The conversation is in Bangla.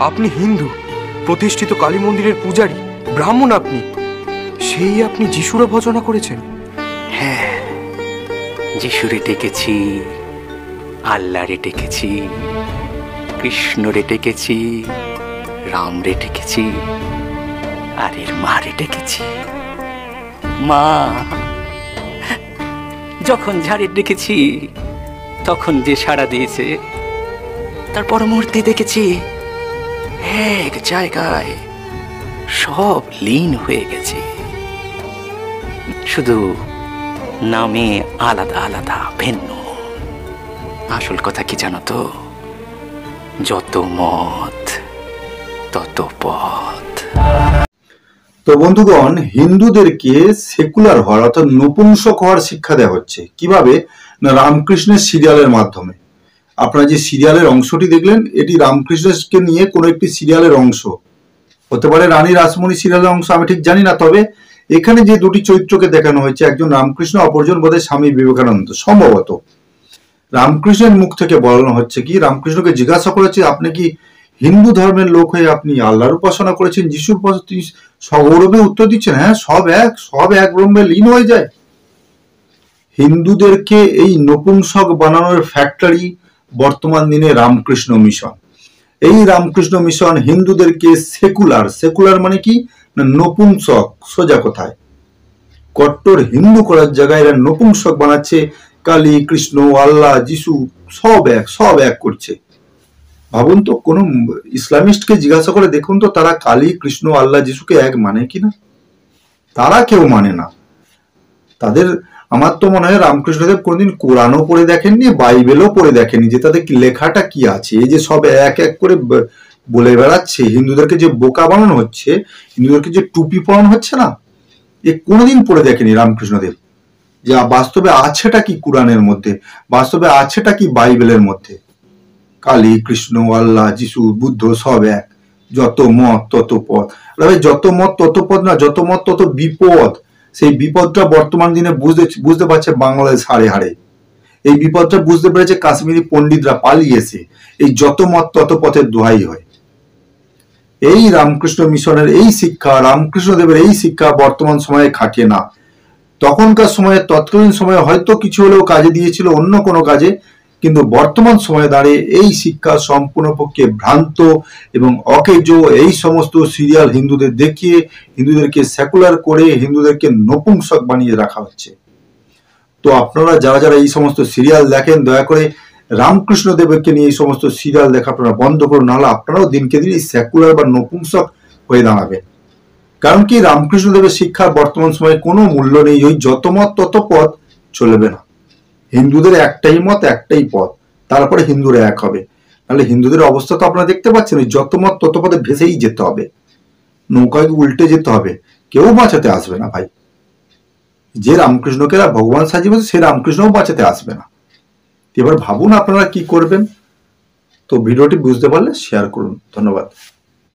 আপনি হিন্দু, প্রতিষ্ঠিত কালী মন্দিরের পূজারী, ব্রাহ্মণ। সেই আপনি যিশুর ভজনা করেছেন? হ্যাঁ, যিশুরে ডেকেছি, আল্লাহরে ডেকেছি, কৃষ্ণরে ডেকেছি, রামরে ডেকেছি, আর এর মারে ডেকেছি। মা, যখন ঝাড়ে ডেকেছি তখন যে সাড়া দিয়েছে, তার পরমূর্তি দেখেছি এক জায়গায় সব লীন হয়ে গেছে, শুধু নামে আলাদা আলাদা, ভিন্ন। আসল কথা কি জানো তো? যত মত তত পথ। তো বন্ধুগণ, হিন্দুদেরকে সেকুলার হওয়ার অর্থাৎ নপুংসক হওয়ার শিক্ষা দেওয়া হচ্ছে কিভাবে? না, রামকৃষ্ণের সিরিয়ালের মাধ্যমে। আপনারা যে সিরিয়ালের অংশটি দেখলেন, এটি রামকৃষ্ণকে নিয়ে কোনো একটি সিরিয়ালের অংশ হতে পারে, রানী রাসমণি সিরিয়ালের অংশ, আমি ঠিক জানি না। তবে এখানে যে দুটি চরিত্রকে দেখানো হয়েছে, একজন রামকৃষ্ণ, অপরজন বোধহয় স্বামী বিবেকানন্দ, সম্ভবত। রামকৃষ্ণের মুখ থেকে বলানো হচ্ছে কি, রামকৃষ্ণকে জিজ্ঞাসা করেছে, আপনি কি হিন্দু ধর্মের লোক হয়ে আপনি আল্লাহর উপাসনা করেছেন, যিশুর উপাসনা? তিনি সগৌরবে উত্তর দিচ্ছেন, হ্যাঁ, সব এক ব্রহ্মে লীন হয়ে যায়। হিন্দুদেরকে এই নপুংসক বানানোর ফ্যাক্টরি বর্তমান দিনে রামকৃষ্ণ মিশন। এই রামকৃষ্ণ মিশন হিন্দুদেরকে সেকুলার মানে কি না, নপুংসক। সোজা কথায় কট্টর হিন্দু করার জায়গায় এরা নপুংসক বানাচ্ছে। কালী, কৃষ্ণ, আল্লাহ, যিশু সব এক করছে। ভাবুন তো, কোন ইসলামিস্টকে জিজ্ঞাসা করে দেখুন তো, তারা কালী, কৃষ্ণ, আল্লাহ, যিশুকে এক মানে কিনা? তারা কেউ মানে না। তাদের, আমার তো মনে হয় রামকৃষ্ণদেব কোনদিন কোরআনও পড়ে দেখেননি, বাইবেলও পড়ে দেখেননি, যে তাদের লেখাটা কি আছে। এই যে সব এক এক করে বলে বেড়াচ্ছে, হিন্দুদেরকে যে বোকা বানানো হচ্ছে, হিন্দুদেরকে যে টুপি পরানো হচ্ছে না, এ কোনোদিন পড়ে দেখেনি রামকৃষ্ণদেব। যে বাস্তবে আছেটা কি কোরআনের মধ্যে, বাস্তবে আছেটা কি বাইবেলের মধ্যে। কালী, কৃষ্ণ, আল্লাহ, যিশু, বুদ্ধ সব এক। যত মত তত পথ। যত মত তত পথ না, যত মত তত বিপদ। সেই বিপদটা বর্তমান দিনে বুঝতে পারছে বাংলাদেশ হাড়ে হাড়ে। এই বিপদটা বুঝতে পেরেছে কাশ্মীরি পণ্ডিতরা পালিয়েছে। এই যত মত তত পথের দোহাই হয়। এই রামকৃষ্ণ মিশনের এই শিক্ষা, রামকৃষ্ণদেবের এই শিক্ষা বর্তমান সময়ে খাটে না। তখনকার সময়ে, তৎকালীন সময়ে হয়তো কিছু হলেও কাজে দিয়েছিল, অন্য কোনো কাজে, কিন্তু বর্তমান সময়ে দাঁড়িয়ে এই শিক্ষা সম্পূর্ণ পক্ষে ভ্রান্ত এবং অকেজো। এই সমস্ত সিরিয়াল হিন্দুদের দেখিয়ে হিন্দুদেরকে সেকুলার করে হিন্দুদেরকে নপুংসক বানিয়ে রাখা হচ্ছে। তো আপনারা যারা যারা এই সমস্ত সিরিয়াল দেখেন, দয়া করে রামকৃষ্ণ দেবকে নিয়ে এই সমস্ত সিরিয়াল দেখা আপনারা বন্ধ করুন, নাহলে আপনারাও দিনকে দিন এই সেকুলার বা নপুংসক হয়ে দাঁড়াবেন। কারণ কি, রামকৃষ্ণ দেবের শিক্ষার বর্তমান সময়ে কোনো মূল্য নেই। ওই যত মত তত পথ চলবে না। হিন্দুদের একটাই মত, একটাই পথ, তারপরে হিন্দুরা এক হবে। নাহলে হিন্দুদের অবস্থা তো আপনারা দেখতে পাচ্ছেন, ওই যত মত তত পথে ভেসেই যেতে হবে, নৌকায় উল্টে যেতে হবে, কেউ বাঁচাতে আসবে না ভাই। যে রামকৃষ্ণকে ভগবান সাজিয়ে বসে, সে রামকৃষ্ণও বাঁচাতে আসবে না। এবার ভাবুন আপনারা কি করবেন। তো ভিডিওটি বুঝতে পারলে শেয়ার করুন। ধন্যবাদ।